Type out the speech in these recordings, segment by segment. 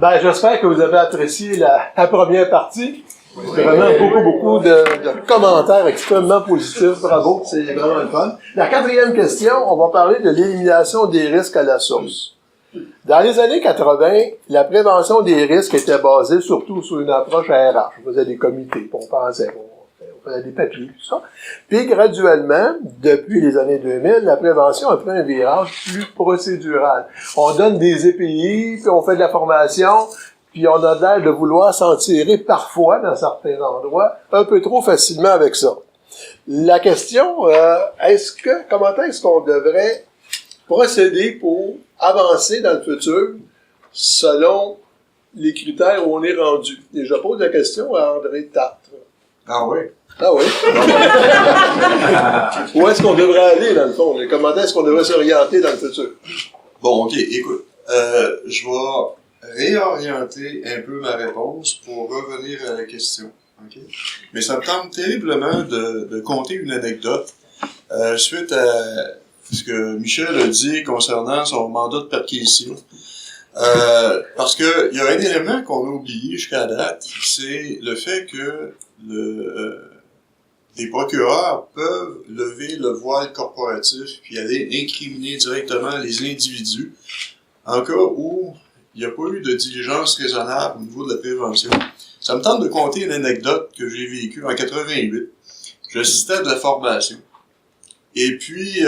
Ben, j'espère que vous avez apprécié la première partie. C'est vraiment beaucoup de commentaires extrêmement positifs. Bravo, c'est vraiment le fun. La quatrième question, on va parler de l'élimination des risques à la source. Dans les années 80, la prévention des risques était basée surtout sur une approche RH. On faisait des comités, on pensait, on faisait des papiers, tout ça. Puis graduellement, depuis les années 2000, la prévention a pris un virage plus procédural. On donne des EPI, puis on fait de la formation, puis on a l'air de vouloir s'en tirer parfois, dans certains endroits, un peu trop facilement avec ça. La question, comment est-ce qu'on devrait procéder pour avancer dans le futur selon les critères où on est rendu? Et je pose la question à André Tartre. Ah oui? Ah oui? Où est-ce qu'on devrait aller, dans le fond? Et comment est-ce qu'on devrait s'orienter dans le futur? Bon, OK, écoute. Je vais réorienter un peu ma réponse pour revenir à la question. Okay? Mais ça me tente terriblement de conter une anecdote suite à ce que Michel a dit concernant son mandat de perquisition. Parce que il y a un élément qu'on a oublié jusqu'à date, c'est le fait que les procureurs peuvent lever le voile corporatif puis aller incriminer directement les individus en cas où il n'y a pas eu de diligence raisonnable au niveau de la prévention. Ça me tente de conter une anecdote que j'ai vécue en 88. J'assistais à de la formation. Et puis,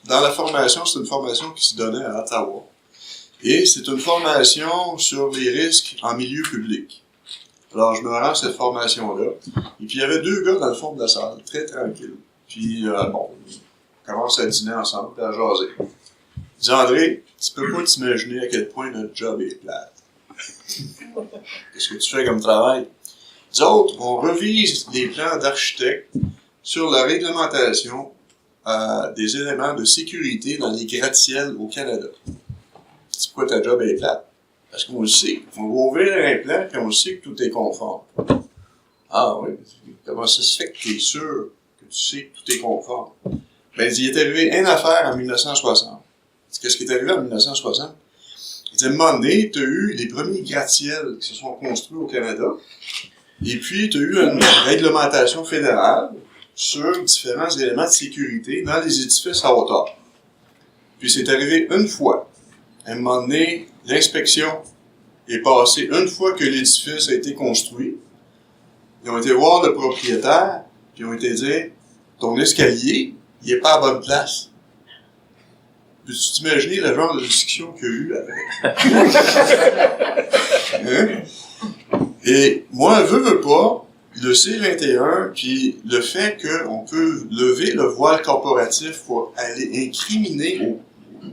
dans la formation, c'est une formation qui se donnait à Ottawa. Et c'est une formation sur les risques en milieu public. Alors, je me rends à cette formation-là. Et puis, il y avait deux gars dans le fond de la salle, très tranquilles. Puis, on commence à dîner ensemble, puis à jaser. Je dis, André, tu peux pas t'imaginer à quel point notre job est plate. Qu'est-ce que tu fais comme travail? Nous autres, on revise les plans d'architectes sur la réglementation des éléments de sécurité dans les gratte-ciels au Canada. C'est pourquoi ta job est plate? Parce qu'on le sait. On va ouvrir un plan et on sait que tout est conforme. Ah oui? Comment ça se fait que tu es sûr que tu sais que tout est conforme? Ben, il est arrivé une affaire en 1960. Qu'est-ce qui est arrivé en 1960? Il dit, à un moment donné, tu as eu les premiers gratte-ciels qui se sont construits au Canada, et puis tu as eu une réglementation fédérale sur différents éléments de sécurité dans les édifices à hauteur. Puis c'est arrivé une fois. À un moment donné, l'inspection est passée une fois que l'édifice a été construit. Ils ont été voir le propriétaire, puis ils ont été dire, ton escalier, il n'est pas à bonne place. Peux-tu t'imaginer le genre de discussion qu'il y a eu après? Hein? Et moi, veux pas, le C21, puis le fait qu'on peut lever le voile corporatif pour aller incriminer au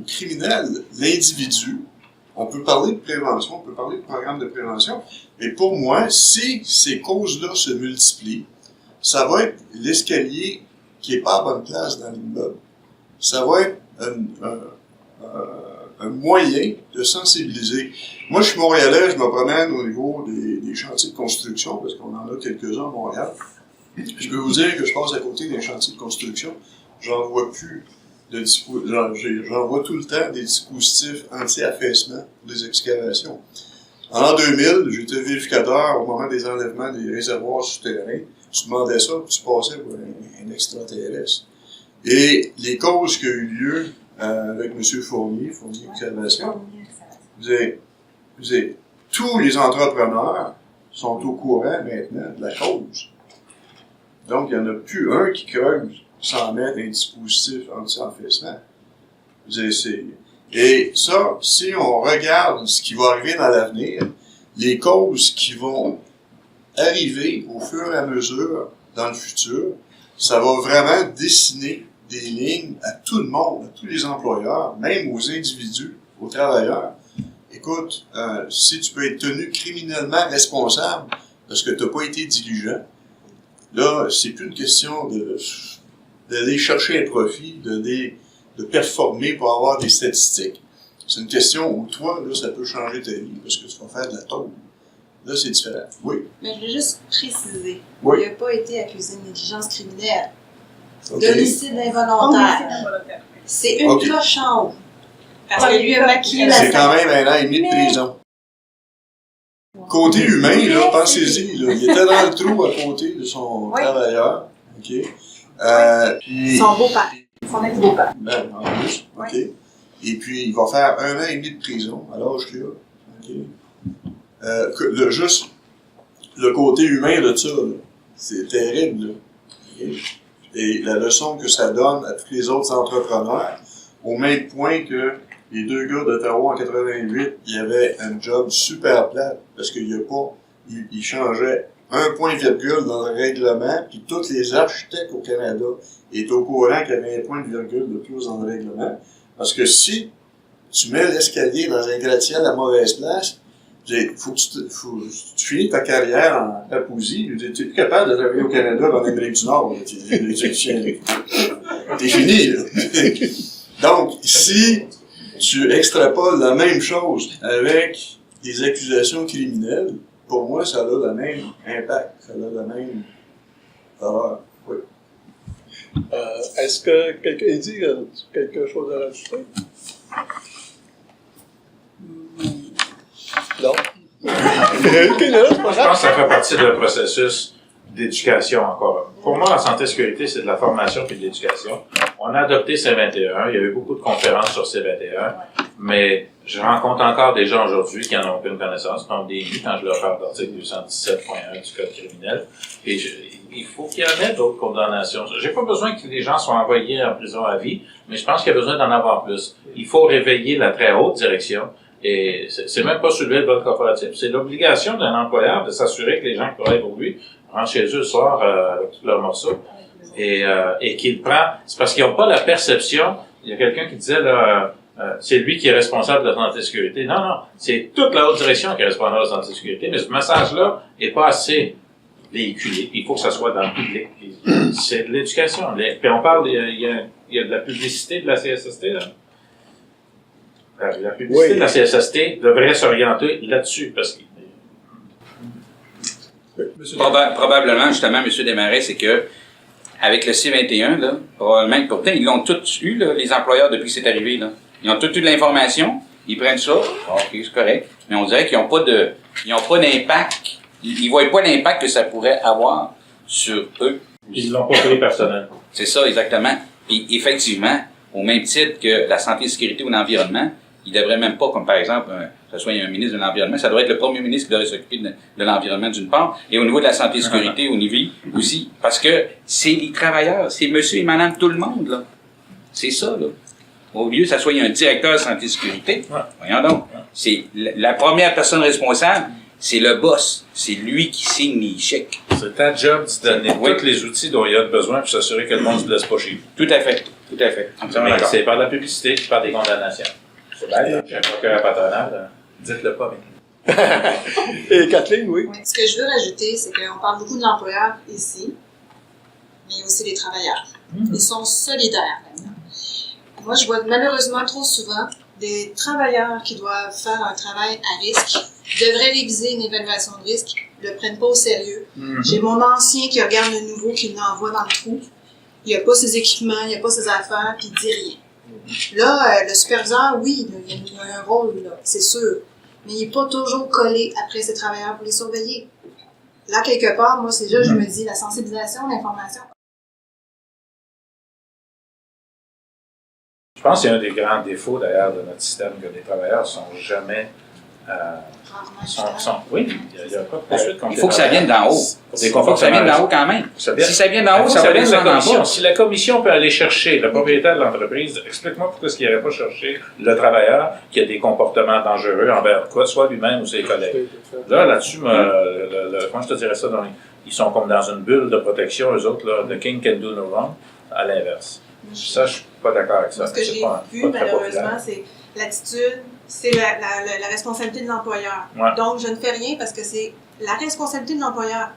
criminel l'individu, on peut parler de prévention, on peut parler de programme de prévention, mais pour moi, si ces causes-là se multiplient, ça va être l'escalier qui n'est pas à bonne place dans l'immeuble. Ça va être un moyen de sensibiliser. Moi, je suis montréalais, je me promène au niveau des chantiers de construction, parce qu'on en a quelques-uns à Montréal. Je peux vous dire que je passe à côté des chantiers de construction, j'en vois plus j'en vois tout le temps des dispositifs anti-affaissement pour des excavations. En l'an 2000, j'étais vérificateur au moment des enlèvements des réservoirs souterrains. Tu demandais ça, puis tu passais pour un extraterrestre. Et les causes qui ont eu lieu avec M. Fournier Excavation, tous les entrepreneurs sont au courant maintenant de la cause. Donc, il n'y en a plus un qui creuse sans mettre un dispositif anti-affaissement. Et ça, si on regarde ce qui va arriver dans l'avenir, les causes qui vont arriver au fur et à mesure dans le futur, ça va vraiment dessiner des lignes à tout le monde, à tous les employeurs, même aux individus, aux travailleurs. Écoute, si tu peux être tenu criminellement responsable parce que tu n'as pas été diligent, là, c'est plus une question d'aller chercher un profit, de performer pour avoir des statistiques. C'est une question où toi, là, ça peut changer ta vie parce que tu vas faire de la tôle. Là, c'est différent. Oui. Mais je veux juste préciser. Oui. Il n'a pas été accusé de négligence criminelle. Okay. D'homicide involontaire. C'est une cloche en haut. Parce que lui a maquillé la C'est quand même un an et demi de prison. Côté humain, là, pensez-y, là, il était dans le trou à côté de son travailleur. OK? Puis, Son beau-père. Son ex-beau-père. Ben, en plus, OK. Et puis, il va faire 1 an et demi de prison à l'âge qu'il a. OK? Juste le côté humain de ça, là, c'est terrible. Là. OK? Et la leçon que ça donne à tous les autres entrepreneurs, au même point que les 2 gars d'Ottawa en 88, il y avait un job super plate parce qu'il y a pas, il changeait un point virgule dans le règlement, puis tous les architectes au Canada étaient au courant qu'il y avait un point de virgule de plus dans le règlement. Parce que si tu mets l'escalier dans un gratte-ciel à mauvaise place, faut que tu finis ta carrière en Papousie, tu n'es plus capable de travailler au Canada dans l'Amérique du Nord. T'es fini, là. Donc, si tu extrapoles la même chose avec des accusations criminelles, pour moi, ça a le même impact, ça a la même valeur. Oui. Est-ce que quelqu'un dit quelque chose à rajouter? Non? Je pense que ça fait partie d'un processus d'éducation encore. Pour moi, la santé et sécurité, c'est de la formation puis de l'éducation. On a adopté C21, il y a eu beaucoup de conférences sur C21, mais je rencontre encore des gens aujourd'hui qui n'en ont aucune connaissance, donc des nuits quand je leur parle d'article 217.1 du Code criminel. Et il faut qu'il y en ait d'autres condamnations. J'ai pas besoin que les gens soient envoyés en prison à vie, mais je pense qu'il y a besoin d'en avoir plus. Il faut réveiller la très haute direction. Et c'est même pas soulever le vol corporatif, c'est l'obligation d'un employeur de s'assurer que les gens qui travaillent pour lui rentrent chez eux le soir avec tous leurs morceaux et qu'il prend. C'est parce qu'ils n'ont pas la perception. Il y a quelqu'un qui disait là, c'est lui qui est responsable de la santé et sécurité. Non, c'est toute la haute direction qui est responsable de la santé et sécurité, mais ce message-là est pas assez véhiculé. Il faut que ça soit dans le public. C'est de l'éducation. Puis on parle, il y a de la publicité de la CSST là. La publicité de la CSST devrait s'orienter là-dessus, parce que... Probablement, justement, M. Desmarais, c'est que avec le C21, là, probablement, pourtant, ils l'ont tous eu, là, les employeurs, depuis que c'est arrivé. Là. Ils ont tous eu de l'information, ils prennent ça, OK, c'est correct, mais on dirait qu'ils n'ont pas d'impact, ils voient pas l'impact que ça pourrait avoir sur eux. Ils l'ont pas pris personnel. C'est ça, exactement. Puis, effectivement, au même titre que la santé et sécurité ou l'environnement, il devrait même pas, comme par exemple, que ce soit un ministre de l'Environnement, ça devrait être le premier ministre qui devrait s'occuper de l'environnement d'une part, et au niveau de la santé et sécurité, au niveau aussi, parce que c'est les travailleurs, c'est monsieur et madame tout le monde, là. C'est ça, là. Au lieu que ça soit un directeur de santé et sécurité, voyons donc, c'est la première personne responsable, c'est le boss. C'est lui qui signe les chèques. C'est ta job de donner tous les outils dont il y a besoin pour s'assurer que le monde ne se blesse pas chez lui. Tout à fait. Tout à fait. Mais c'est par la publicité, par des condamnations. C'est bête, j'ai un procureur patronal, dites-le pas maintenant. Et Kathleen, oui. Ce que je veux rajouter, c'est qu'on parle beaucoup de l'employeur ici, mais aussi des travailleurs. Ils sont solidaires là-dedans. Moi, je vois malheureusement trop souvent des travailleurs qui doivent faire un travail à risque, devraient réviser une évaluation de risque, ne le prennent pas au sérieux. J'ai mon ancien qui regarde le nouveau, qui l'envoie dans le trou. Il n'a pas ses équipements, il n'a pas ses affaires, puis il dit rien. Là, le superviseur, oui, il a un rôle, là, c'est sûr, mais il n'est pas toujours collé après ses travailleurs pour les surveiller. Là, quelque part, moi, c'est là je me dis, la sensibilisation, l'information. Je pense que c'est un des grands défauts, d'ailleurs, de notre système, que les travailleurs ne sont jamais... oui, il n'y a pas de poursuite contre. Il faut que ça vienne d'en haut. Il faut que ça vienne d'en haut quand même. Si ça vient d'en haut, ça va descendre en bas. Si la commission peut aller chercher le propriétaire de l'entreprise, explique-moi pourquoi il n'irait pas chercher le travailleur qui a des comportements dangereux envers quoi, soit lui-même ou ses collègues. Là-dessus, comment je te dirais ça, ils sont comme dans une bulle de protection, eux autres, là, the king can do no wrong, à l'inverse. Ça, je suis pas d'accord avec ça. Ce que j'ai vu, malheureusement, c'est l'attitude, c'est la responsabilité de l'employeur. Ouais. Donc, je ne fais rien parce que c'est la responsabilité de l'employeur.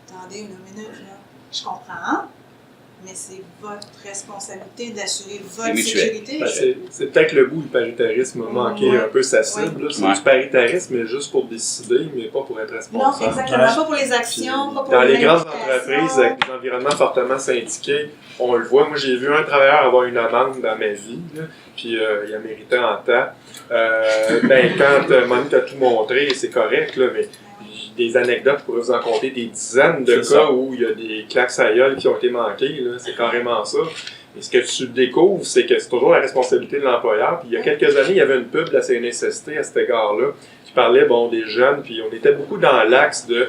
Attendez une minute, là. Je comprends, mais c'est votre responsabilité d'assurer votre sécurité. C'est peut-être le bout du paritarisme a manqué un peu sa cible. C'est du paritarisme, mais juste pour décider, mais pas pour être responsable. Non, exactement. Pas pour les actions, pas pour dans les grandes entreprises avec des environnements fortement syndiqués, on le voit. Moi, j'ai vu un travailleur avoir une amende dans ma vie, là, puis il a mérité en temps. Quand Monique a tout montré, c'est correct, là, mais des anecdotes, je pourrais vous en compter des dizaines de cas où il y a des claques à gueule qui ont été manquées, là, c'est carrément ça. Et ce que tu découvres, c'est que c'est toujours la responsabilité de l'employeur. Puis il y a quelques années, il y avait une pub de la CNSST à cet égard-là qui parlait des jeunes, puis on était beaucoup dans l'axe de,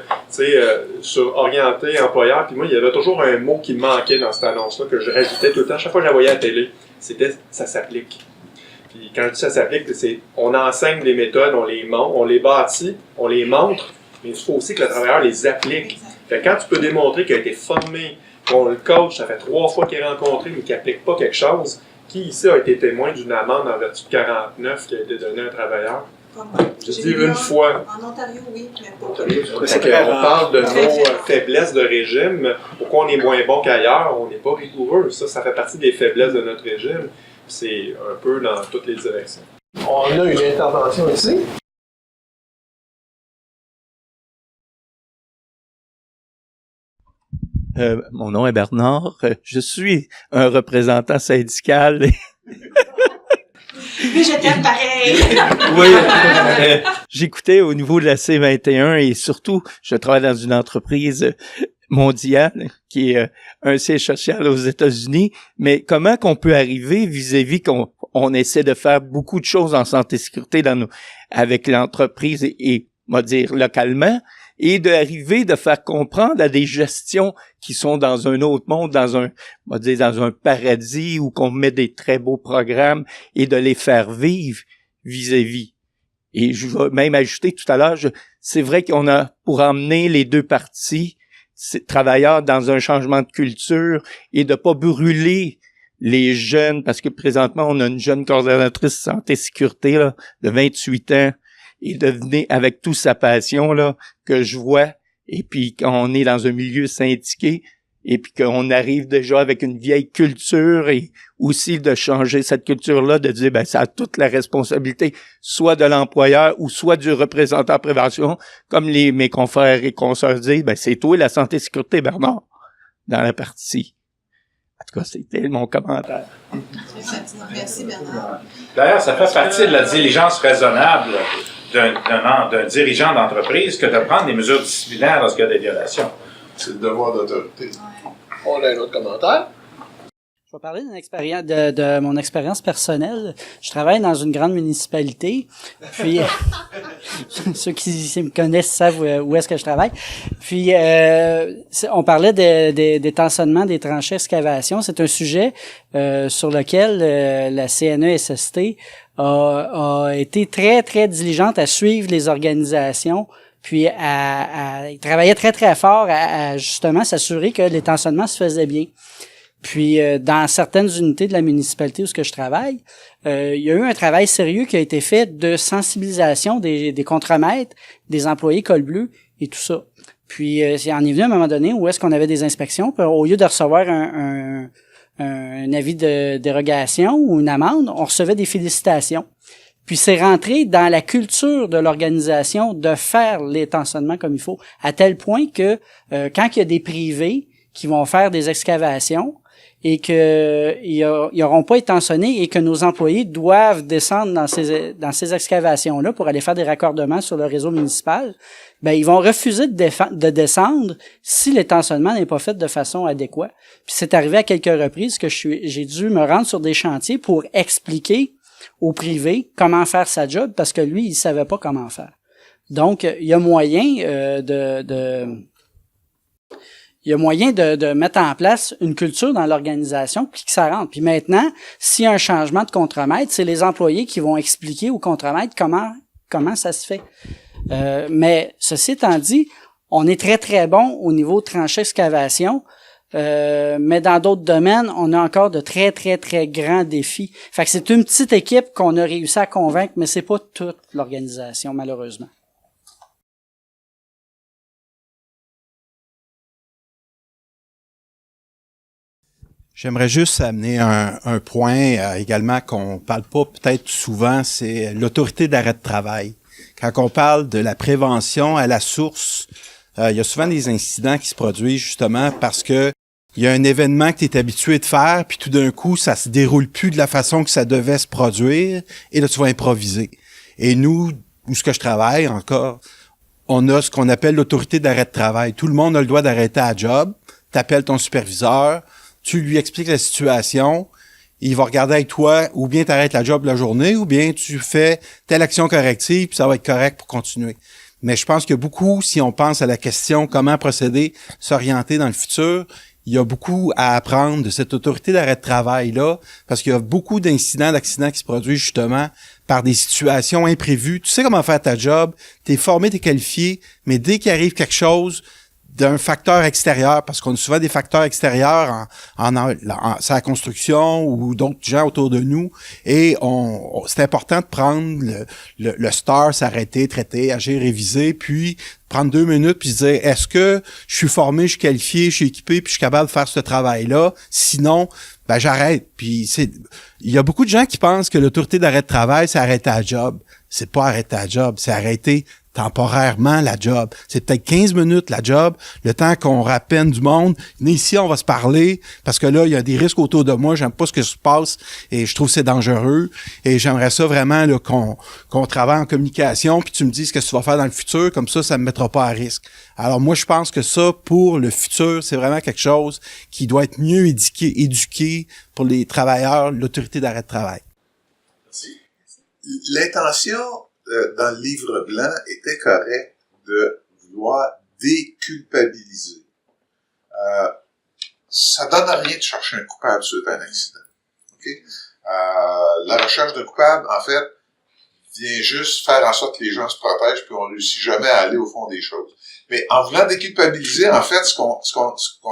sur orienté employeur. Puis moi, il y avait toujours un mot qui me manquait dans cette annonce-là que je rajoutais tout le temps. Chaque fois que je la voyais à la télé, c'était « ça s'applique ». Puis quand je dis « ça s'applique », c'est on enseigne les méthodes, on les bâtit, on les montre, mais il faut aussi que le travailleur les applique. Fait que quand tu peux démontrer qu'il a été formé, qu'on le coach, ça fait 3 fois qu'il est rencontré, mais qu'il n'applique pas quelque chose, qui ici a été témoin d'une amende en vertu de 49 qui a été donnée à un travailleur? Je dis une fois. En Ontario, oui, mais pas. C'est qu'on parle de nos faiblesses de régime. Pourquoi on est moins bon qu'ailleurs? On n'est pas rigoureux. Ça fait partie des faiblesses de notre régime. C'est un peu dans toutes les directions. On a une intervention ici. Mon nom est Bernard. Je suis un représentant syndical. Mais je t'aime pareil! Oui. J'écoutais au niveau de la C21 et surtout, je travaille dans une entreprise mondiale qui est un siège social aux États-Unis. Mais comment qu'on peut arriver vis-à-vis qu'on essaie de faire beaucoup de choses en santé et sécurité avec l'entreprise et on va dire localement, et d'arriver de faire comprendre à des gestions qui sont dans un autre monde, dans un paradis où qu'on met des très beaux programmes et de les faire vivre vis-à-vis. Et je vais même ajouter tout à l'heure, c'est vrai qu'on a, pour emmener les deux parties, travailleurs dans un changement de culture et de pas brûler les jeunes, parce que présentement, on a une jeune coordonnatrice santé et sécurité, là, de 28 ans, et de venir avec toute sa passion, là, que je vois, et puis qu'on est dans un milieu syndiqué, et puis qu'on arrive déjà avec une vieille culture, et aussi de changer cette culture-là, de dire, ça a toute la responsabilité, soit de l'employeur, ou soit du représentant en prévention, comme mes confrères et consoeurs disent, c'est toi la santé et sécurité, Bernard, dans la partie. En tout cas, c'était mon commentaire. Merci, Bernard. D'ailleurs, ça fait partie de la diligence raisonnable d'un dirigeant d'entreprise que de prendre des mesures disciplinaires lorsqu'il y a des violations. C'est le devoir d'autorité. On a un autre commentaire. Je vais parler d'une expérience, de mon expérience personnelle. Je travaille dans une grande municipalité, puis ceux qui me connaissent savent où est-ce que je travaille. Puis on parlait des tensionnements des tranchées excavation. C'est un sujet sur lequel la CNESST a été très, très diligente à suivre les organisations, puis il travaillait très, très fort à justement s'assurer que les tensionnements se faisaient bien. Puis dans certaines unités de la municipalité où je travaille, il y a eu un travail sérieux qui a été fait de sensibilisation des contremaîtres, des employés col bleu et tout ça. Puis il en est venu à un moment donné où est-ce qu'on avait des inspections, puis au lieu de recevoir un avis de dérogation ou une amende, on recevait des félicitations. Puis c'est rentré dans la culture de l'organisation de faire les tensionnements comme il faut, à tel point que quand il y a des privés qui vont faire des excavations et que ils auront pas été tensionnés et que nos employés doivent descendre dans ces excavations-là pour aller faire des raccordements sur le réseau municipal, ils vont refuser de descendre si le tensionnement n'est pas fait de façon adéquate. Puis c'est arrivé à quelques reprises que j'ai dû me rendre sur des chantiers pour expliquer au privé comment faire sa job parce que lui, il savait pas comment faire. Donc, il y a moyen de mettre en place une culture dans l'organisation puis que ça rentre. Puis maintenant, s'il y a un changement de contremaître, c'est les employés qui vont expliquer au contremaître comment ça se fait. Mais ceci étant dit, on est très, très bon au niveau de tranchée excavation, mais dans d'autres domaines, on a encore de très, très, très grands défis. Fait que c'est une petite équipe qu'on a réussi à convaincre, mais c'est pas toute l'organisation, malheureusement. J'aimerais juste amener un point également qu'on parle pas peut-être souvent, c'est l'autorité d'arrêt de travail. Quand on parle de la prévention à la source, il y a souvent des incidents qui se produisent justement parce que il y a un événement que tu es habitué de faire, puis tout d'un coup, ça se déroule plus de la façon que ça devait se produire, et là, tu vas improviser. Et nous, où ce que je travaille encore, on a ce qu'on appelle l'autorité d'arrêt de travail. Tout le monde a le droit d'arrêter à job. T'appelles ton superviseur, tu lui expliques la situation, il va regarder avec toi, ou bien tu arrêtes la job la journée, ou bien tu fais telle action corrective, puis ça va être correct pour continuer. Mais je pense que beaucoup, si on pense à la question comment procéder, s'orienter dans le futur, il y a beaucoup à apprendre de cette autorité d'arrêt de travail-là, parce qu'il y a beaucoup d'incidents, d'accidents qui se produisent justement par des situations imprévues. Tu sais comment faire ta job, tu es formé, tu es qualifié, mais dès qu'il arrive quelque chose d'un facteur extérieur, parce qu'on a souvent des facteurs extérieurs en sa construction ou d'autres gens autour de nous, et c'est important de prendre le STAR, s'arrêter, traiter, agir, réviser, puis prendre 2 minutes puis se dire, est-ce que je suis formé, je suis qualifié, je suis équipé, puis je suis capable de faire ce travail-là? Sinon, ben j'arrête. Puis il y a beaucoup de gens qui pensent que l'autorité d'arrêt de travail, c'est arrêter la job. C'est pas arrêter la job, c'est arrêter temporairement la job. C'est peut-être 15 minutes la job, le temps qu'on rappelle du monde. Ici, on va se parler, parce que là, il y a des risques autour de moi, j'aime pas ce que se passe, et je trouve que c'est dangereux. Et j'aimerais ça vraiment là, qu'on travaille en communication, puis tu me dises ce que tu vas faire dans le futur, comme ça me mettra pas à risque. Alors moi, je pense que ça, pour le futur, c'est vraiment quelque chose qui doit être mieux éduqué pour les travailleurs, l'autorité d'arrêt de travail. Merci. L'intention dans le livre blanc était correcte de vouloir déculpabiliser. Ça donne rien de chercher un coupable suite à un accident. Okay? La recherche d'un coupable, en fait, vient juste faire en sorte que les gens se protègent puis on réussit jamais à aller au fond des choses. Mais en voulant déculpabiliser, en fait, ce qu'on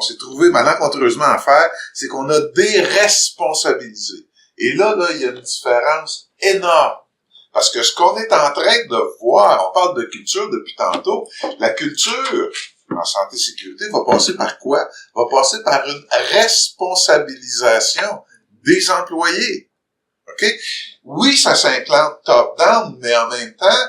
s'est trouvé malencontreusement à faire, c'est qu'on a déresponsabilisé. Et là, il y a une différence énorme. Parce que ce qu'on est en train de voir, on parle de culture depuis tantôt, la culture en santé-sécurité va passer par quoi? Va passer par une responsabilisation des employés. OK? Oui, ça s'implante top-down, mais en même temps,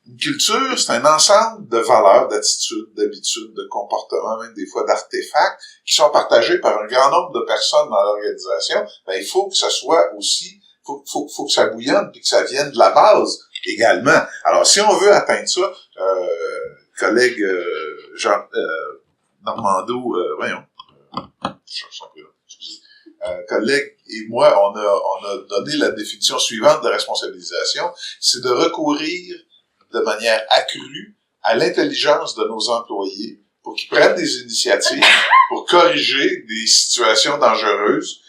une culture, c'est un ensemble de valeurs, d'attitudes, d'habitudes, de comportements, même des fois d'artefacts, qui sont partagés par un grand nombre de personnes dans l'organisation. Ben, il faut que ça soit aussi faut que ça bouillonne puis que ça vienne de la base également. Alors, si on veut atteindre ça, collègue Jean Normando, collègue et moi, on a donné la définition suivante de responsabilisation, c'est de recourir de manière accrue à l'intelligence de nos employés pour qu'ils prennent des initiatives pour corriger des situations dangereuses,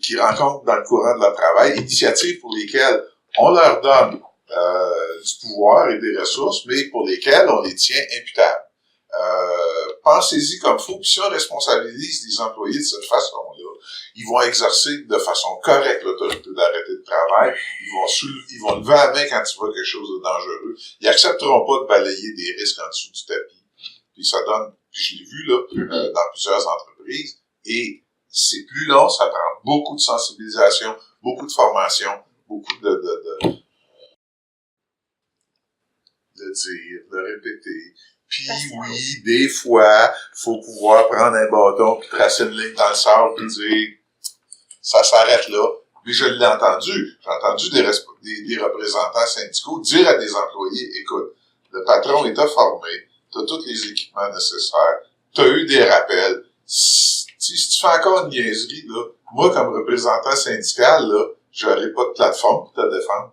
qui rencontrent dans le courant de leur travail, initiatives pour lesquelles on leur donne du pouvoir et des ressources, mais pour lesquelles on les tient imputables. Pensez-y comme il faut, puis si on responsabilise les employés de cette façon-là, ils vont exercer de façon correcte l'autorité d'arrêter de travail, ils vont lever la main quand tu vois quelque chose de dangereux, ils accepteront pas de balayer des risques en dessous du tapis. Puis ça donne, puis je l'ai vu là, dans plusieurs entreprises, et c'est plus long, ça prend beaucoup de sensibilisation, beaucoup de formation, beaucoup de dire, de répéter. Puis oui, des fois, faut pouvoir prendre un bâton puis tracer une ligne dans le sable puis dire ça s'arrête là. Mais je l'ai entendu. J'ai entendu des représentants syndicaux dire à des employés, écoute, le patron est formé, t'as tous les équipements nécessaires, t'as eu des rappels. Si tu fais encore une niaiserie, là, moi, comme représentant syndical, là, j'aurais pas de plateforme pour te défendre.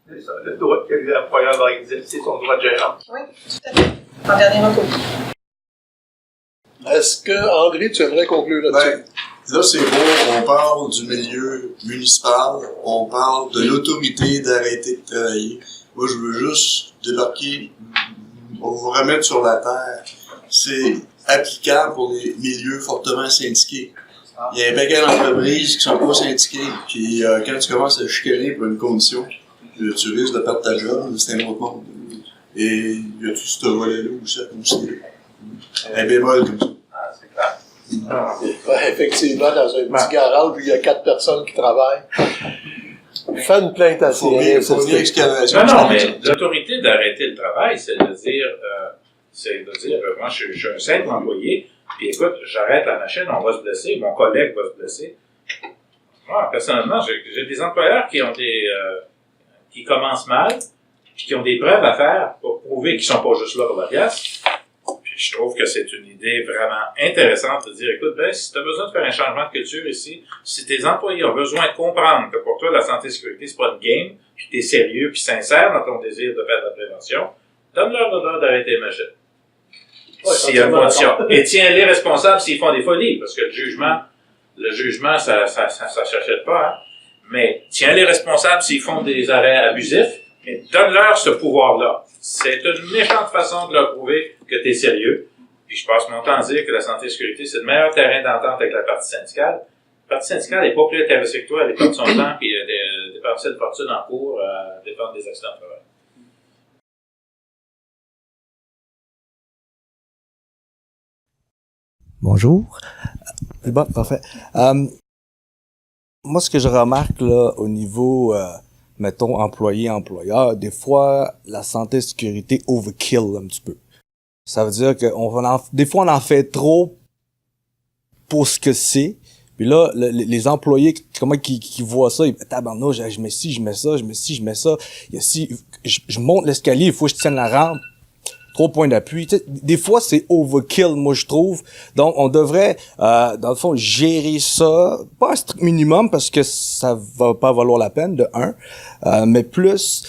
C'est ça, le droit que l'employeur doit exercer son droit de gérant. Oui, tout à fait. En dernier recours. Est-ce que, André, tu aimerais conclure là-dessus? Ben, là, c'est beau, on parle du milieu municipal, on parle de l'autorité d'arrêter de travailler. Moi, je veux juste débarquer, on vous remettre sur la terre. C'est applicable pour les milieux fortement syndiqués. Il y a un paquet d'entreprises qui sont pas syndiquées, puis quand tu commences à chicaner pour une condition, tu risques de perdre ta job, c'est un autre monde. Et il y a tout ce volet-là aussi, un bémol comme ça. C'est clair. Ouais, effectivement, dans un petit garage où il y a 4 personnes qui travaillent, fais une plainte à faut bien excavation. Non, mais l'autorité d'arrêter le travail, c'est de dire C'est de dire, moi, je suis un simple employé, puis écoute, j'arrête la machine, on va se blesser, mon collègue va se blesser. Moi, personnellement, j'ai des employeurs qui ont qui commencent mal, puis qui ont des preuves à faire pour prouver qu'ils sont pas juste là pour la pièce. Puis je trouve que c'est une idée vraiment intéressante de dire, écoute, ben, si tu as besoin de faire un changement de culture ici, si tes employés ont besoin de comprendre que pour toi, la santé et la sécurité, c'est pas une game, puis que t'es sérieux puis sincère dans ton désir de faire de la prévention, donne-leur le droit d'arrêter les machines. S'il y a une condition. Et tiens-les responsables s'ils font des folies, parce que le jugement, ça s'achète pas, hein. Mais tiens-les responsables s'ils font des arrêts abusifs, mais donne-leur ce pouvoir-là. C'est une méchante façon de leur prouver que tu es sérieux. Puis je passe mon temps à dire que la santé et la sécurité, c'est le meilleur terrain d'entente avec la partie syndicale. La partie syndicale n'est pas plus intéressée que toi, elle perd son temps puis dépenser une fortune en cours à défendre des accidents de travail. Bonjour. Bon, parfait. Moi, ce que je remarque là au niveau, mettons, employé-employeur, des fois, la santé et sécurité overkill un petit peu. Ça veut dire que des fois, on en fait trop pour ce que c'est. Puis là, les employés, comment qui voient ça, ils disent, tabarnouche, je mets ci, je mets ça, je mets ci, je mets ça. Il y a ci, je monte l'escalier, il faut que je tienne la rampe. 3 points d'appui. Tu sais, des fois, c'est overkill, moi, je trouve. Donc, on devrait, dans le fond, gérer ça, pas un strict minimum, parce que ça va pas valoir la peine, de mais plus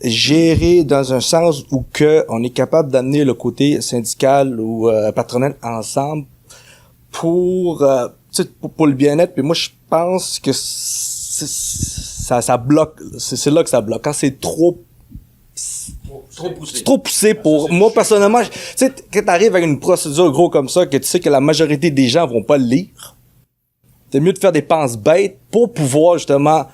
gérer dans un sens où on est capable d'amener le côté syndical ou patronal ensemble pour le bien-être. Puis moi, je pense que ça bloque. C'est là que ça bloque. Quand c'est trop poussé pour moi personnellement, tu sais, quand t'arrives avec une procédure gros comme ça, que tu sais que la majorité des gens vont pas le lire, c'est mieux de faire des penses bêtes pour pouvoir justement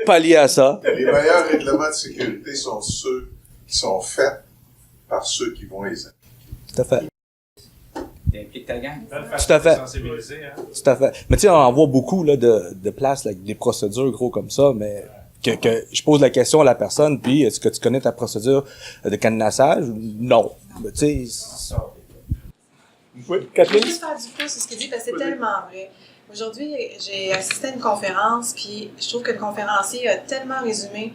pallier à ça. Les meilleurs règlements de sécurité sont ceux qui sont faits par ceux qui vont les appliquer. Tout à fait. T'impliques ta gang. Tout à fait. Tout à fait. Mais tu sais, on en voit beaucoup là de places, là, avec des procédures gros comme ça, mais que je pose la question à la personne, puis est-ce que tu connais ta procédure de cadenassage? Non. Mais tu sais... Oui, Kathleen? Je vais juste faire du pouce sur ce qu'il dit, parce que c'est tellement vrai. Aujourd'hui, j'ai assisté à une conférence, puis je trouve que le conférencier a tellement résumé.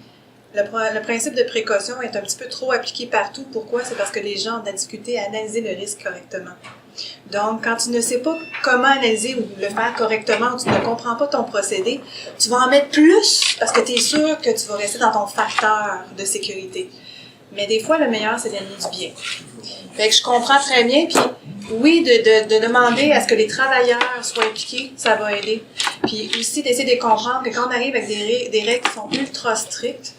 Le principe de précaution est un petit peu trop appliqué partout. Pourquoi? C'est parce que les gens ont de la difficulté à analyser le risque correctement. Donc, quand tu ne sais pas comment analyser ou le faire correctement, ou tu ne comprends pas ton procédé, tu vas en mettre plus parce que tu es sûr que tu vas rester dans ton facteur de sécurité. Mais des fois, le meilleur, c'est d'amener du bien. Fait que je comprends très bien, puis oui, de demander à ce que les travailleurs soient impliqués, ça va aider. Puis aussi d'essayer de comprendre que quand on arrive avec des règles qui sont ultra strictes,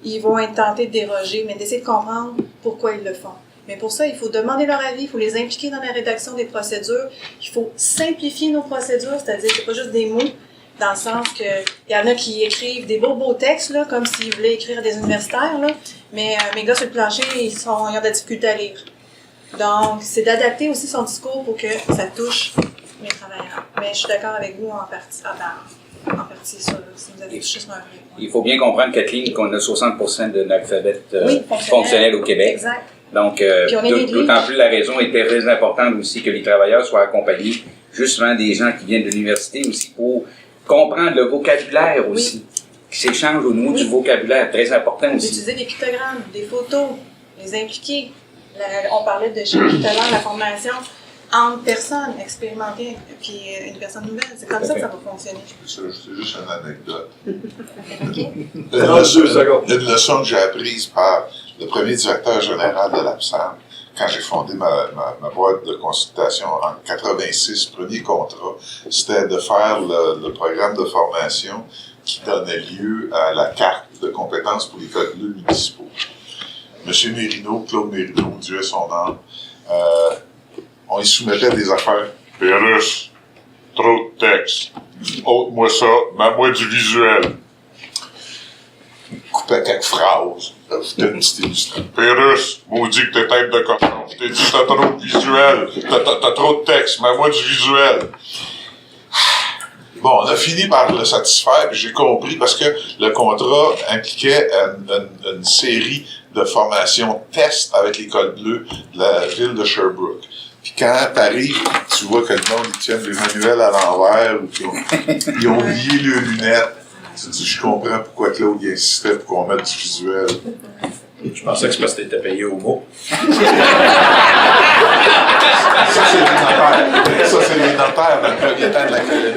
ils vont être tentés de déroger, mais d'essayer de comprendre pourquoi ils le font. Mais pour ça, il faut demander leur avis, il faut les impliquer dans la rédaction des procédures, il faut simplifier nos procédures, c'est-à-dire que c'est pas juste des mots, dans le sens que il y en a qui écrivent des beaux textes, là, comme s'ils voulaient écrire à des universitaires, là, mais mes gars sur le plancher, ils ont de la difficulté à lire. Donc, c'est d'adapter aussi son discours pour que ça touche les travailleurs. Mais je suis d'accord avec vous en partie sur si vous avez touché sur un vrai. Il faut bien comprendre, Kathleen, qu'on a 60% de l'alphabet fonctionnel au Québec. Exact. Donc, d'autant plus la raison est très importante aussi que les travailleurs soient accompagnés, justement des gens qui viennent de l'université aussi, pour comprendre le vocabulaire aussi, qui s'échange au niveau du vocabulaire, très important aussi. D'utiliser des pictogrammes, des photos, les impliquer. On parlait de chez tout à l'heure, la formation entre personnes expérimentées puis une personne nouvelle. C'est comme ça que ça va fonctionner. C'est juste une anecdote. Okay. Une leçon que j'ai apprise par le premier directeur général de l'APSAM, quand j'ai fondé ma boîte de consultation en 86, premier contrat, c'était de faire le programme de formation qui donnait lieu à la carte de compétences pour les codes bleus municipaux. Monsieur Mérino, Claude Mérino, Dieu ait son âme, on y soumettait des affaires. Pérus, trop de texte. Ôte-moi ça, mets-moi du visuel. Coupait quelques phrases. Ajoutait une petite illustration. Pérus, maudit que t'es tête de cochon. Je t'ai dit, t'as trop de visuel. T'as trop de texte, mets-moi du visuel. Bon, on a fini par le satisfaire, puis j'ai compris, parce que le contrat impliquait une série de formations test avec l'École bleue de la ville de Sherbrooke. Puis quand t'arrives, tu vois que le monde, ils tiennent des manuels à l'envers, ou ils ont oublié leurs lunettes. Tu dis, je comprends pourquoi Claude il insistait pour qu'on mette du visuel. Je pensais que c'est parce que t'étais payé au mot. Ça, c'est les notaires. Ça, c'est les notaires dans le premier temps de l'académie.